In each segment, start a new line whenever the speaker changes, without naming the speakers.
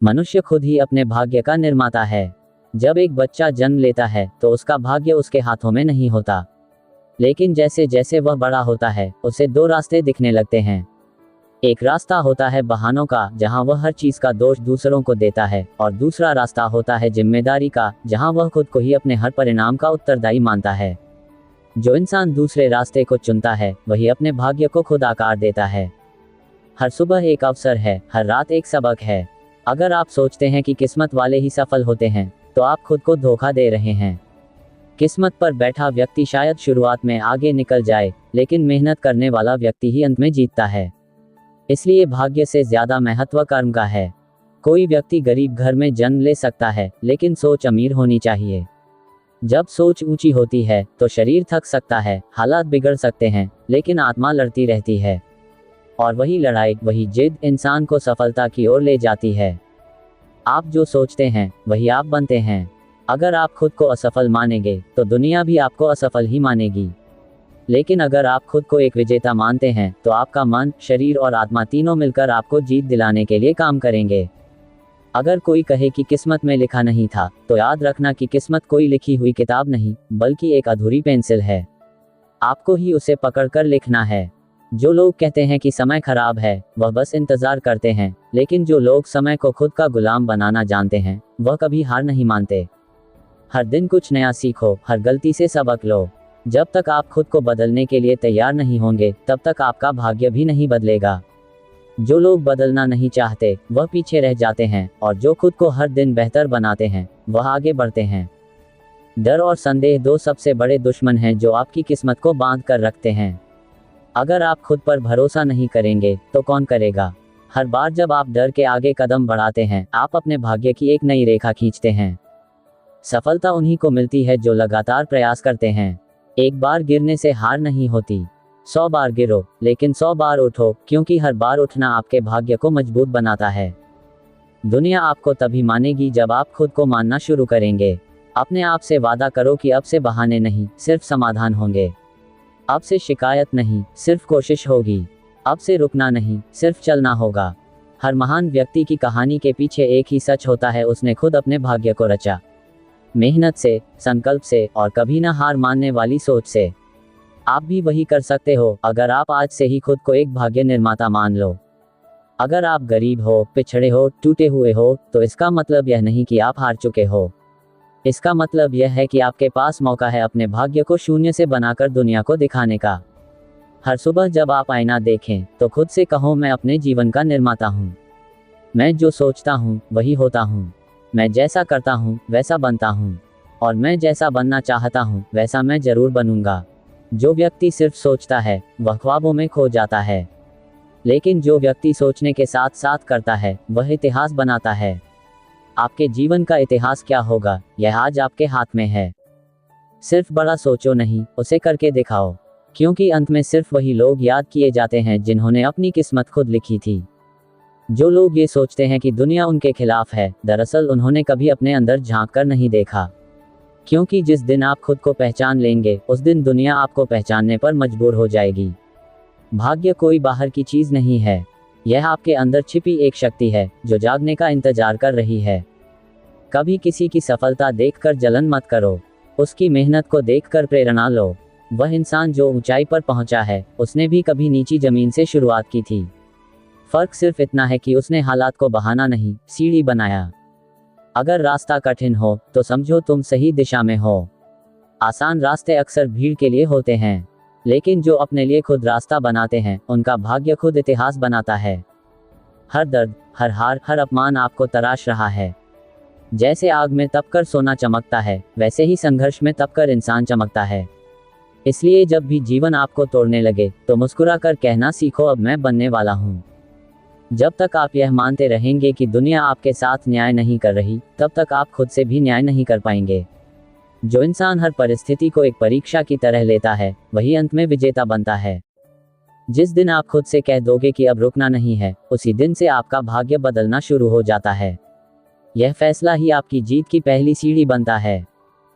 मनुष्य खुद ही अपने भाग्य का निर्माता है। जब एक बच्चा जन्म लेता है तो उसका भाग्य उसके हाथों में नहीं होता, लेकिन जैसे जैसे वह बड़ा होता है उसे दो रास्ते दिखने लगते हैं। एक रास्ता होता है बहानों का, जहां वह हर चीज का दोष दूसरों को देता है, और दूसरा रास्ता होता है जिम्मेदारी का, जहां वह खुद को ही अपने हर परिणाम का उत्तरदायी मानता है। जो इंसान दूसरे रास्ते को चुनता है वही अपने भाग्य को खुद आकार देता है। हर सुबह एक अवसर है, हर रात एक सबक है। अगर आप सोचते हैं कि किस्मत वाले ही सफल होते हैं तो आप खुद को धोखा दे रहे हैं। किस्मत पर बैठा व्यक्ति शायद शुरुआत में आगे निकल जाए, लेकिन मेहनत करने वाला व्यक्ति ही अंत में जीतता है। इसलिए भाग्य से ज्यादा महत्व कर्म का है। कोई व्यक्ति गरीब घर में जन्म ले सकता है, लेकिन सोच अमीर होनी चाहिए। जब सोच ऊंची होती है तो शरीर थक सकता है, हालात बिगड़ सकते हैं, लेकिन आत्मा लड़ती रहती है। और वही लड़ाई, वही जिद इंसान को सफलता की ओर ले जाती है। आप जो सोचते हैं वही आप बनते हैं। अगर आप खुद को असफल मानेंगे तो दुनिया भी आपको असफल ही मानेगी। लेकिन अगर आप खुद को एक विजेता मानते हैं तो आपका मन, शरीर और आत्मा तीनों मिलकर आपको जीत दिलाने के लिए काम करेंगे। अगर कोई कहे कि किस्मत में लिखा नहीं था, तो याद रखना कि किस्मत कोई लिखी हुई किताब नहीं, बल्कि एक अधूरी पेंसिल है। आपको ही उसे पकड़कर लिखना है। जो लोग कहते हैं कि समय खराब है, वह बस इंतजार करते हैं, लेकिन जो लोग समय को खुद का गुलाम बनाना जानते हैं, वह कभी हार नहीं मानते। हर दिन कुछ नया सीखो, हर गलती से सबक लो। जब तक आप खुद को बदलने के लिए तैयार नहीं होंगे, तब तक आपका भाग्य भी नहीं बदलेगा। जो लोग बदलना नहीं चाहते वह पीछे रह जाते हैं, और जो खुद को हर दिन बेहतर बनाते हैं वह आगे बढ़ते हैं। डर और संदेह दो सबसे बड़े दुश्मन हैं जो आपकी किस्मत को बांध कर रखते हैं। अगर आप खुद पर भरोसा नहीं करेंगे तो कौन करेगा? हर बार जब आप डर के आगे कदम बढ़ाते हैं, आप अपने भाग्य की एक नई रेखा खींचते हैं। सफलता उन्हीं को मिलती है जो लगातार प्रयास करते हैं। एक बार गिरने से हार नहीं होती। 100 बार गिरो, लेकिन 100 बार उठो, क्योंकि हर बार उठना आपके भाग्य को मजबूत बनाता है। दुनिया आपको तभी मानेगी जब आप खुद को मानना शुरू करेंगे। अपने आप से वादा करो कि अब से बहाने नहीं, सिर्फ समाधान होंगे। अब से शिकायत नहीं, सिर्फ कोशिश होगी। अब से रुकना नहीं, सिर्फ चलना होगा। हर महान व्यक्ति की कहानी के पीछे एक ही सच होता है, उसने खुद अपने भाग्य को रचा। मेहनत से, संकल्प से, और कभी ना हार मानने वाली सोच से। आप भी वही कर सकते हो, अगर आप आज से ही खुद को एक भाग्य निर्माता मान लो। अगर आप गरीब हो, पिछड़े हो, टूटे हुए हो, तो इसका मतलब यह नहीं कि आप हार चुके हो। इसका मतलब यह है कि आपके पास मौका है अपने भाग्य को शून्य से बनाकर दुनिया को दिखाने का। हर सुबह जब आप आईना देखें तो खुद से कहो, मैं अपने जीवन का निर्माता हूँ। मैं जो सोचता हूँ वही होता हूँ। मैं जैसा करता हूँ वैसा बनता हूँ, और मैं जैसा बनना चाहता हूँ वैसा मैं जरूर बनूंगा। जो व्यक्ति सिर्फ सोचता है वह ख्वाबों में खो जाता है, लेकिन जो व्यक्ति सोचने के साथ साथ करता है वह इतिहास बनाता है। आपके जीवन का इतिहास क्या होगा, यह आज आपके हाथ में है। सिर्फ बड़ा सोचो नहीं, उसे करके दिखाओ, क्योंकि अंत में सिर्फ वही लोग याद किए जाते हैं जिन्होंने अपनी किस्मत खुद लिखी थी। जो लोग ये सोचते हैं कि दुनिया उनके खिलाफ है, दरअसल उन्होंने कभी अपने अंदर झांक कर नहीं देखा। क्योंकि जिस दिन आप खुद को पहचान लेंगे, उस दिन दुनिया आपको पहचानने पर मजबूर हो जाएगी। भाग्य कोई बाहर की चीज नहीं है, यह आपके अंदर छिपी एक शक्ति है जो जागने का इंतजार कर रही है। कभी किसी की सफलता देखकर जलन मत करो, उसकी मेहनत को देखकर प्रेरणा लो। वह इंसान जो ऊंचाई पर पहुंचा है, उसने भी कभी नीची जमीन से शुरुआत की थी। फर्क सिर्फ इतना है कि उसने हालात को बहाना नहीं, सीढ़ी बनाया। अगर रास्ता कठिन हो तो समझो तुम सही दिशा में हो। आसान रास्ते अक्सर भीड़ के लिए होते हैं, लेकिन जो अपने लिए खुद रास्ता बनाते हैं उनका भाग्य खुद इतिहास बनाता है। हर दर्द, हर हार, हर अपमान आपको तराश रहा है। जैसे आग में तपकर सोना चमकता है, वैसे ही संघर्ष में तपकर इंसान चमकता है। इसलिए जब भी जीवन आपको तोड़ने लगे तो मुस्कुराकर कहना सीखो, अब मैं बनने वाला हूँ। जब तक आप यह मानते रहेंगे कि दुनिया आपके साथ न्याय नहीं कर रही, तब तक आप खुद से भी न्याय नहीं कर पाएंगे। जो इंसान हर परिस्थिति को एक परीक्षा की तरह लेता है, वही अंत में विजेता बनता है। जिस दिन आप खुद से कह दोगे कि अब रुकना नहीं है, उसी दिन से आपका भाग्य बदलना शुरू हो जाता है। यह फैसला ही आपकी जीत की पहली सीढ़ी बनता है।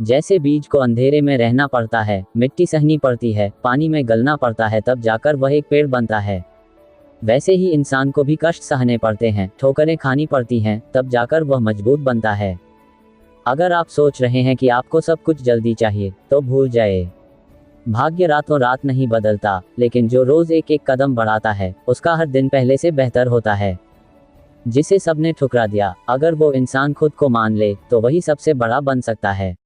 जैसे बीज को अंधेरे में रहना पड़ता है, मिट्टी सहनी पड़ती है, पानी में गलना पड़ता है, तब जाकर वह एक पेड़ बनता है। वैसे ही इंसान को भी कष्ट सहने पड़ते हैं, ठोकरें खानी पड़ती हैं, तब जाकर वह मजबूत बनता है। अगर आप सोच रहे हैं कि आपको सब कुछ जल्दी चाहिए, तो भूल जाए। भाग्य रातों रात नहीं बदलता, लेकिन जो रोज एक एक कदम बढ़ाता है, उसका हर दिन पहले से बेहतर होता है। जिसे सबने ठुकरा दिया, अगर वो इंसान खुद को मान ले, तो वही सबसे बड़ा बन सकता है।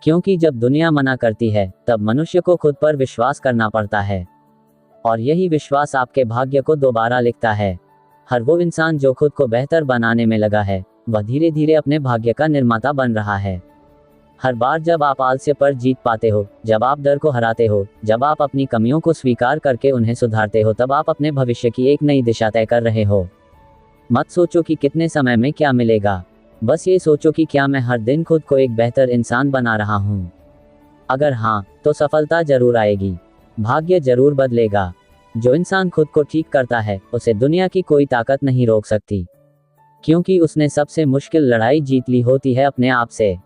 क्योंकि जब दुनिया मना करती है, तब मनुष्य को खुद पर विश्वास करना पड़ता है। और यही विश्वास आपके भाग्य को दोबारा लिखता है। हर वो इंसान जो खुद को बेहतर बनाने में लगा है, वह धीरे धीरे अपने भाग्य का निर्माता बन रहा है। हर बार जब आप आलस्य पर जीत पाते हो, जब आप डर को हराते हो, जब आप अपनी कमियों को स्वीकार करके उन्हें सुधारते हो, तब आप अपने भविष्य की एक नई दिशा तय कर रहे हो। मत सोचो कि कितने समय में क्या मिलेगा, बस ये सोचो कि क्या मैं हर दिन खुद को एक बेहतर इंसान बना रहा हूँ। अगर हाँ, तो सफलता जरूर आएगी, भाग्य जरूर बदलेगा। जो इंसान खुद को ठीक करता है, उसे दुनिया की कोई ताकत नहीं रोक सकती, क्योंकि उसने सबसे मुश्किल लड़ाई जीत ली होती है अपने आप से।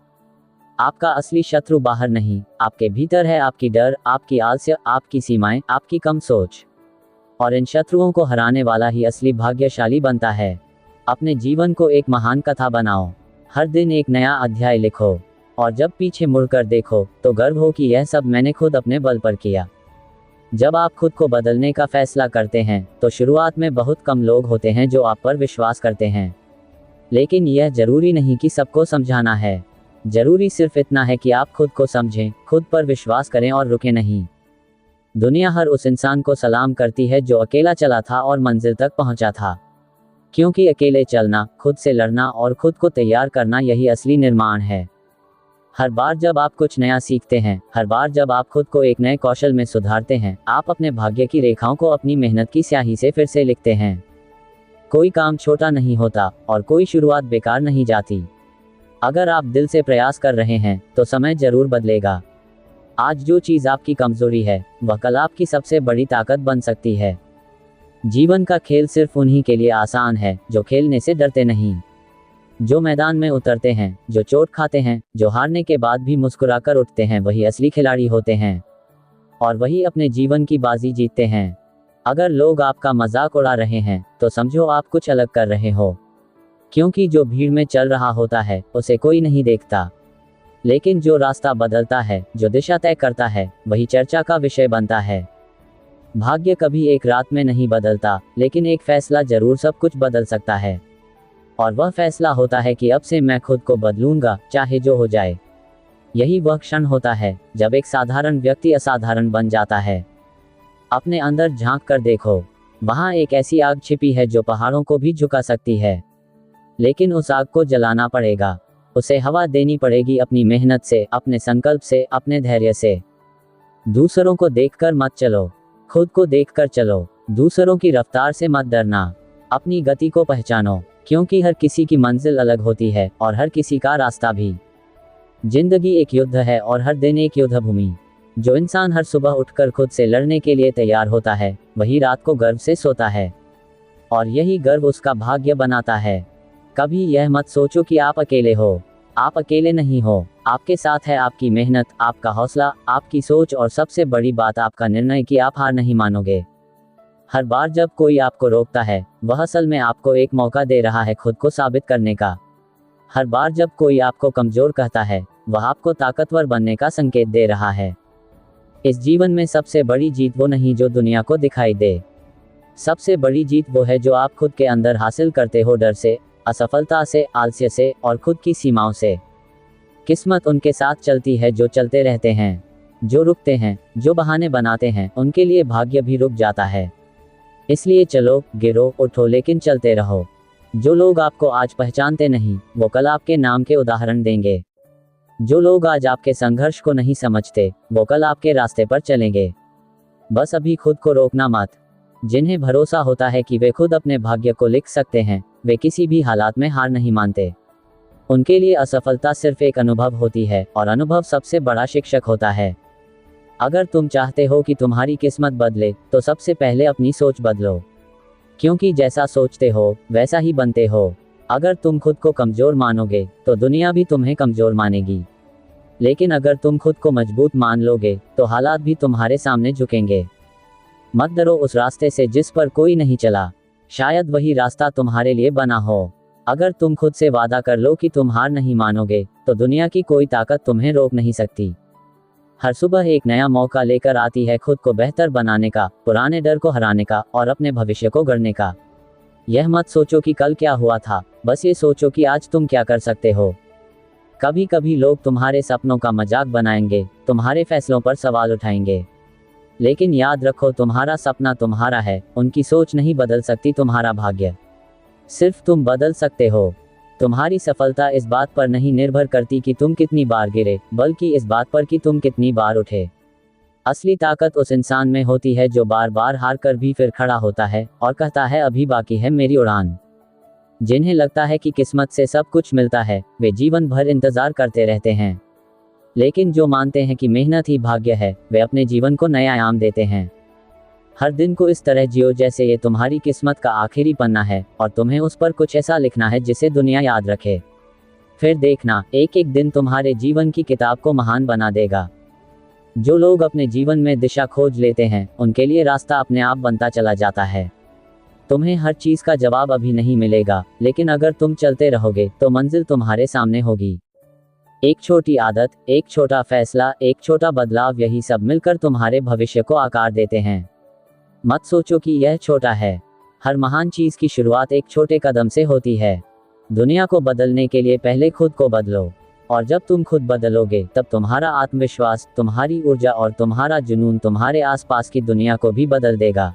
आपका असली शत्रु बाहर नहीं, आपके भीतर है। आपकी डर, आपकी आलस्य, आपकी सीमाएं, आपकी कम सोच। और इन शत्रुओं को हराने वाला ही असली भाग्यशाली बनता है। अपने जीवन को एक महान कथा बनाओ, हर दिन एक नया अध्याय लिखो, और जब पीछे मुड़कर देखो, तो गर्व हो कि यह सब मैंने खुद अपने बल पर किया। जब आप खुद को बदलने का फैसला करते हैं, तो शुरुआत में बहुत कम लोग होते हैं जो आप पर विश्वास करते हैं। लेकिन यह जरूरी नहीं कि सबको समझाना है, जरूरी सिर्फ इतना है कि आप खुद को समझें, खुद पर विश्वास करें और रुके नहीं। दुनिया हर उस इंसान को सलाम करती है जो अकेला चला था और मंजिल तक पहुंचा था, क्योंकि अकेले चलना, खुद से लड़ना और खुद को तैयार करना, यही असली निर्माण है। हर बार जब आप कुछ नया सीखते हैं, हर बार जब आप खुद को एक नए कौशल में सुधारते हैं, आप अपने भाग्य की रेखाओं को अपनी मेहनत की स्याही से फिर से लिखते हैं। कोई काम छोटा नहीं होता और कोई शुरुआत बेकार नहीं जाती। अगर आप दिल से प्रयास कर रहे हैं, तो समय जरूर बदलेगा। आज जो चीज़ आपकी कमजोरी है, वह कल आपकी सबसे बड़ी ताकत बन सकती है। जीवन का खेल सिर्फ उन्हीं के लिए आसान है जो खेलने से डरते नहीं, जो मैदान में उतरते हैं, जो चोट खाते हैं, जो हारने के बाद भी मुस्कुराकर उठते हैं, वही असली खिलाड़ी होते हैं और वही अपने जीवन की बाजी जीतते हैं। अगर लोग आपका मजाक उड़ा रहे हैं, तो समझो आप कुछ अलग कर रहे हो, क्योंकि जो भीड़ में चल रहा होता है, उसे कोई नहीं देखता। लेकिन जो रास्ता बदलता है, जो दिशा तय करता है, वही चर्चा का विषय बनता है। भाग्य कभी एक रात में नहीं बदलता, लेकिन एक फैसला जरूर सब कुछ बदल सकता है। और वह फैसला होता है कि अब से मैं खुद को बदलूंगा, चाहे जो हो जाए। यही वह क्षण होता है जब एक साधारण व्यक्ति असाधारण बन जाता है। अपने अंदर झांक कर देखो, वहां एक ऐसी आग छिपी है जो पहाड़ों को भी झुका सकती है। लेकिन उस आग को जलाना पड़ेगा, उसे हवा देनी पड़ेगी अपनी मेहनत से, अपने संकल्प से, अपने धैर्य से। दूसरों को देखकर मत चलो, खुद को देखकर चलो। दूसरों की रफ्तार से मत डरना, अपनी गति को पहचानो, क्योंकि हर किसी की मंजिल अलग होती है और हर किसी का रास्ता भी। जिंदगी एक युद्ध है और हर दिन एक युद्ध भूमि। जो इंसान हर सुबह उठकर खुद से लड़ने के लिए तैयार होता है, वही रात को गर्व से सोता है, और यही गर्व उसका भाग्य बनाता है। कभी यह मत सोचो कि आप अकेले हो, आप अकेले नहीं हो। आपके साथ है आपकी मेहनत, आपका हौसला, आपकी सोच और सबसे बड़ी बात आपका निर्णय कि आप हार नहीं मानोगे। हर बार जब कोई आपको रोकता है, वह असल में आपको एक मौका दे रहा है खुद को साबित करने का। हर बार जब कोई आपको कमजोर कहता है, वह आपको ताकतवर बनने का संकेत दे रहा है। इस जीवन में सबसे बड़ी जीत वो नहीं जो दुनिया को दिखाई दे, सबसे बड़ी जीत वो है जो आप खुद के अंदर हासिल करते हो, डर से, असफलता से, आलस्य से और खुद की सीमाओं से। किस्मत उनके साथ चलती है जो चलते रहते हैं, जो रुकते हैं, जो बहाने बनाते हैं, उनके लिए भाग्य भी रुक जाता है। इसलिए चलो, गिरो, उठो, लेकिन चलते रहो। जो लोग आपको आज पहचानते नहीं, वो कल आपके नाम के उदाहरण देंगे। जो लोग आज आपके संघर्ष को नहीं समझते, वो कल आपके रास्ते पर चलेंगे। बस अभी खुद को रोकना मत। जिन्हें भरोसा होता है कि वे खुद अपने भाग्य को लिख सकते हैं, वे किसी भी हालात में हार नहीं मानते। उनके लिए असफलता सिर्फ एक अनुभव होती है, और अनुभव सबसे बड़ा शिक्षक होता है। अगर तुम चाहते हो कि तुम्हारी किस्मत बदले, तो सबसे पहले अपनी सोच बदलो, क्योंकि जैसा सोचते हो वैसा ही बनते हो। अगर तुम खुद को कमजोर मानोगे, तो दुनिया भी तुम्हें कमजोर मानेगी। लेकिन अगर तुम खुद को मजबूत मान लोगे, तो हालात भी तुम्हारे सामने झुकेंगे। मत डरो उस रास्ते से जिस पर कोई नहीं चला, शायद वही रास्ता तुम्हारे लिए बना हो। अगर तुम खुद से वादा कर लो कि तुम हार नहीं मानोगे, तो दुनिया की कोई ताकत तुम्हें रोक नहीं सकती। हर सुबह एक नया मौका लेकर आती है खुद को बेहतर बनाने का, पुराने डर को हराने का और अपने भविष्य को गढ़ने का। यह मत सोचो कि कल क्या हुआ था, बस ये सोचो कि आज तुम क्या कर सकते हो। कभी कभी लोग तुम्हारे सपनों का मजाक बनाएंगे, तुम्हारे फैसलों पर सवाल उठाएंगे, लेकिन याद रखो तुम्हारा सपना तुम्हारा है, उनकी सोच नहीं बदल सकती तुम्हारा भाग्य। सिर्फ तुम बदल सकते हो। तुम्हारी सफलता इस बात पर नहीं निर्भर करती कि तुम कितनी बार गिरे, बल्कि इस बात पर कि तुम कितनी बार उठे। असली ताकत उस इंसान में होती है जो बार बार हार कर भी फिर खड़ा होता है और कहता है अभी बाकी है मेरी उड़ान। जिन्हें लगता है कि किस्मत से सब कुछ मिलता है, वे जीवन भर इंतजार करते रहते हैं, लेकिन जो मानते हैं कि मेहनत ही भाग्य है, वे अपने जीवन को नया आयाम देते हैं। हर दिन को इस तरह जियो जैसे ये तुम्हारी किस्मत का आखिरी पन्ना है और तुम्हें उस पर कुछ ऐसा लिखना है जिसे दुनिया याद रखे। फिर देखना, एक एक दिन तुम्हारे जीवन की किताब को महान बना देगा। जो लोग अपने जीवन में दिशा खोज लेते हैं, उनके लिए रास्ता अपने आप बनता चला जाता है। तुम्हें हर चीज का जवाब अभी नहीं मिलेगा, लेकिन अगर तुम चलते रहोगे तो मंजिल तुम्हारे सामने होगी। एक छोटी आदत, एक छोटा फैसला, एक छोटा बदलाव, यही सब मिलकर तुम्हारे भविष्य को आकार देते हैं। मत सोचो कि यह छोटा है। हर महान चीज की शुरुआत एक छोटे कदम से होती है। दुनिया को बदलने के लिए पहले खुद को बदलो, और जब तुम खुद बदलोगे तब तुम्हारा आत्मविश्वास, तुम्हारी ऊर्जा और तुम्हारा जुनून तुम्हारे आसपास की दुनिया को भी बदल देगा।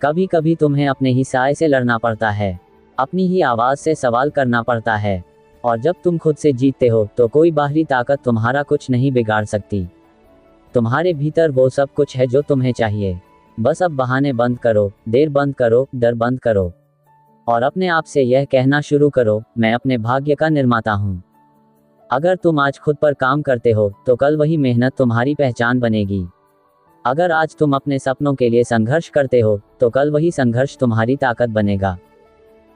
कभी कभी तुम्हें अपने ही साए से लड़ना पड़ता है, अपनी ही आवाज से सवाल करना पड़ता है, और जब तुम खुद से जीतते हो तो कोई बाहरी ताकत तुम्हारा कुछ नहीं बिगाड़ सकती। तुम्हारे भीतर वो सब कुछ है जो तुम्हें चाहिए। बस अब बहाने बंद करो, देर बंद करो, डर बंद करो, और अपने आप से यह कहना शुरू करो, मैं अपने भाग्य का निर्माता हूँ। अगर तुम आज खुद पर काम करते हो तो कल वही मेहनत तुम्हारी पहचान बनेगी। अगर आज तुम अपने सपनों के लिए संघर्ष करते हो तो कल वही संघर्ष तुम्हारी ताकत बनेगा।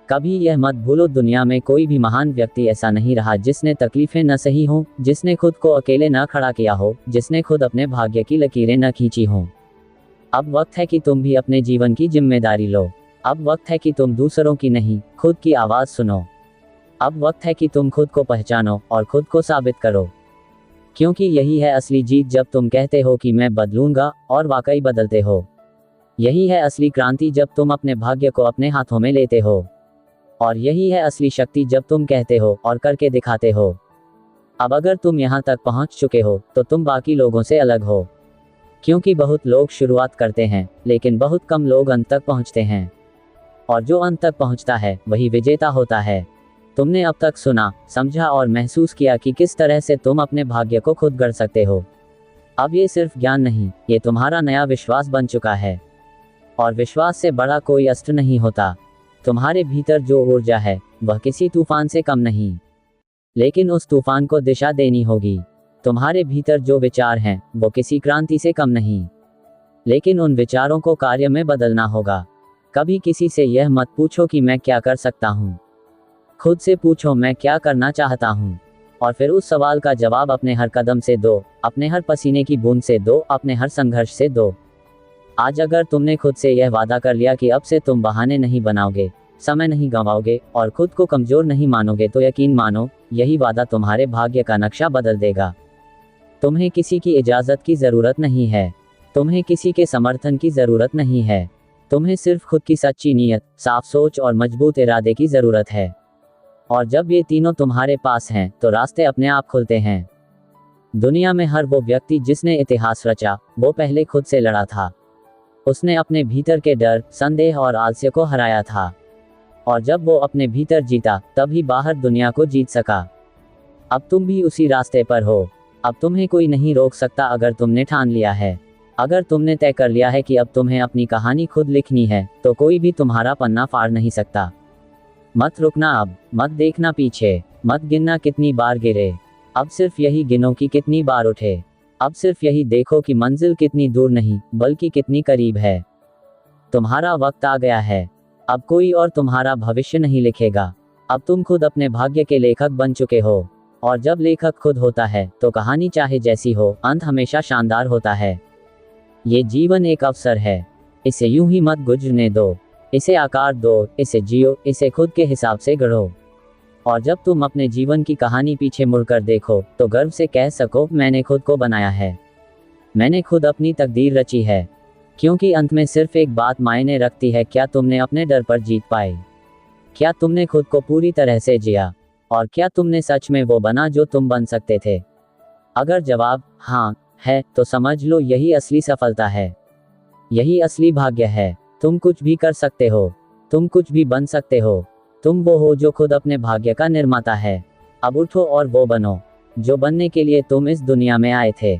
कभी यह मत भूलो, दुनिया में कोई भी महान व्यक्ति ऐसा नहीं रहा जिसने तकलीफें न सही हों, जिसने खुद को अकेले न खड़ा किया हो, जिसने खुद अपने भाग्य की लकीरें न खींची हों। अब वक्त है कि तुम भी अपने जीवन की जिम्मेदारी लो। अब वक्त है कि तुम दूसरों की नहीं, खुद की आवाज सुनो। अब वक्त है कि तुम खुद को पहचानो और खुद को साबित करो, क्योंकि यही है असली जीत, जब तुम कहते हो कि मैं बदलूंगा और वाकई बदलते हो। यही है असली क्रांति, जब तुम अपने भाग्य को अपने हाथों में लेते हो, और यही है असली शक्ति, जब तुम कहते हो और करके दिखाते हो। अब अगर तुम यहाँ तक पहुँच चुके हो तो तुम बाकी लोगों से अलग हो, क्योंकि बहुत लोग शुरुआत करते हैं लेकिन बहुत कम लोग अंत तक पहुँचते हैं, और जो अंत तक पहुँचता है वही विजेता होता है। तुमने अब तक सुना, समझा और महसूस किया कि किस तरह से तुम अपने भाग्य को खुद गढ़ सकते हो। अब ये सिर्फ ज्ञान नहीं, ये तुम्हारा नया विश्वास बन चुका है, और विश्वास से बड़ा कोई अस्त्र नहीं होता। तुम्हारे भीतर जो ऊर्जा है वह किसी तूफान से कम नहीं, लेकिन उस तूफान को दिशा देनी होगी। तुम्हारे भीतर जो विचार हैं वो किसी क्रांति से कम नहीं, लेकिन उन विचारों को कार्य में बदलना होगा। कभी किसी से यह मत पूछो कि मैं क्या कर सकता हूँ, खुद से पूछो मैं क्या करना चाहता हूँ, और फिर उस सवाल का जवाब अपने हर कदम से दो, अपने हर पसीने की बूंद से दो, अपने हर संघर्ष से दो। आज अगर तुमने खुद से यह वादा कर लिया कि अब से तुम बहाने नहीं बनाओगे, समय नहीं गंवाओगे और खुद को कमजोर नहीं मानोगे, तो यकीन मानो यही वादा तुम्हारे भाग्य का नक्शा बदल देगा। तुम्हें किसी की इजाजत की जरूरत नहीं है, तुम्हें किसी के समर्थन की जरूरत नहीं है, तुम्हें सिर्फ खुद की सच्ची नीयत, साफ सोच और मजबूत इरादे की जरूरत है। और जब ये तीनों तुम्हारे पास हैं तो रास्ते अपने आप खुलते हैं। दुनिया में हर वो व्यक्ति जिसने इतिहास रचा, वो पहले खुद से लड़ा था। उसने अपने भीतर के डर, संदेह और आलस्य को हराया था, और जब वो अपने भीतर जीता तभी बाहर दुनिया को जीत सका। अब तुम भी उसी रास्ते पर हो। अब तुम्हें कोई नहीं रोक सकता अगर तुमने ठान लिया है। अगर तुमने तय कर लिया है कि अब तुम्हें अपनी कहानी खुद लिखनी है, तो कोई भी तुम्हारा पन्ना फाड़ नहीं सकता। मत रुकना अब, मत देखना पीछे, मत गिनना कितनी बार गिरे, अब सिर्फ यही गिनो कि कितनी बार उठे। अब सिर्फ यही देखो कि मंजिल कितनी दूर नहीं बल्कि कितनी करीब है। तुम्हारा वक्त आ गया है, अब कोई और तुम्हारा भविष्य नहीं लिखेगा। अब तुम खुद अपने भाग्य के लेखक बन चुके हो, और जब लेखक खुद होता है तो कहानी चाहे जैसी हो, अंत हमेशा शानदार होता है। ये जीवन एक अवसर है, इसे यूं ही मत गुजरने दो, इसे आकार दो, इसे जियो, इसे खुद के हिसाब से गढ़ो। और जब तुम अपने जीवन की कहानी पीछे मुड़कर देखो, तो गर्व से कह सको, मैंने खुद को बनाया है, मैंने खुद अपनी तकदीर रची है। क्योंकि अंत में सिर्फ एक बात मायने रखती है, क्या तुमने अपने डर पर जीत पाए? क्या तुमने खुद को पूरी तरह से जिया? और क्या तुमने सच में वो बना जो तुम बन सकते थे? अगर जवाब हाँ है, तो समझ लो यही असली सफलता है, यही असली भाग्य है। तुम कुछ भी कर सकते हो, तुम कुछ भी बन सकते हो। तुम वो हो जो खुद अपने भाग्य का निर्माता है। अब उठो और वो बनो जो बनने के लिए तुम इस दुनिया में आए थे।